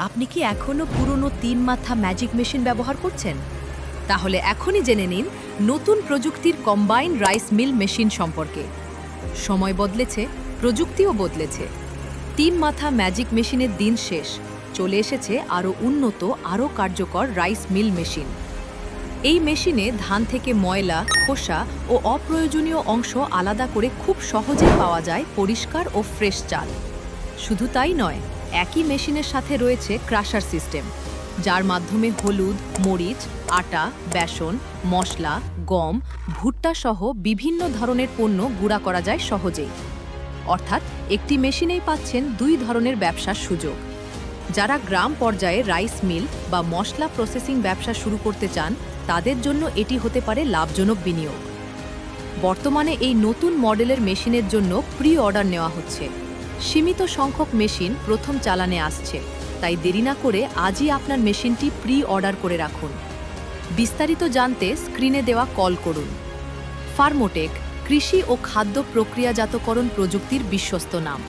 আপনি কি এখনো পুরনো ৩ মাথা ম্যাজিক মেশিন ব্যবহার করছেন? তাহলে এখনই জেনে নিন নতুন প্রযুক্তির কম্বাইন রাইস মিল মেশিন সম্পর্কে। সময় বদলেছে, প্রযুক্তিও বদলেছে। ৩ মাথা ম্যাজিক মেশিনের দিন শেষ, চলে এসেছে আরও উন্নত, আরও কার্যকর রাইস মিল মেশিন। এই মেশিনে ধান থেকে ময়লা, খোসা ও অপ্রয়োজনীয় অংশ আলাদা করে খুব সহজেই পাওয়া যায় পরিষ্কার ও ফ্রেশ চাল। শুধু তাই নয়, একই মেশিনের সাথে রয়েছে ক্রাশার সিস্টেম, যার মাধ্যমে হলুদ, মরিচ, আটা, বেসন, মশলা, গম, ভুট্টা সহ বিভিন্ন ধরনের পণ্য গুঁড়া করা যায় সহজেই। অর্থাৎ একটি মেশিনেই পাচ্ছেন ২ ধরনের ব্যবসার সুযোগ। যারা গ্রাম পর্যায়ে রাইস মিল বা মশলা প্রসেসিং ব্যবসা শুরু করতে চান, তাদের জন্য এটি হতে পারে লাভজনক বিনিয়োগ। বর্তমানে এই নতুন মডেলের মেশিনের জন্য প্রি অর্ডার নেওয়া হচ্ছে। সীমিত সংখ্যক মেশিন প্রথম চালানে আসছে, তাই দেরি না করে আজই আপনার মেশিনটি প্রি অর্ডার করে রাখুন। বিস্তারিত জানতে স্ক্রিনে দেওয়া কল করুন। ফার্মোটেক, কৃষি ও খাদ্য প্রক্রিয়াজাতকরণ প্রযুক্তির বিশ্বস্ত নাম।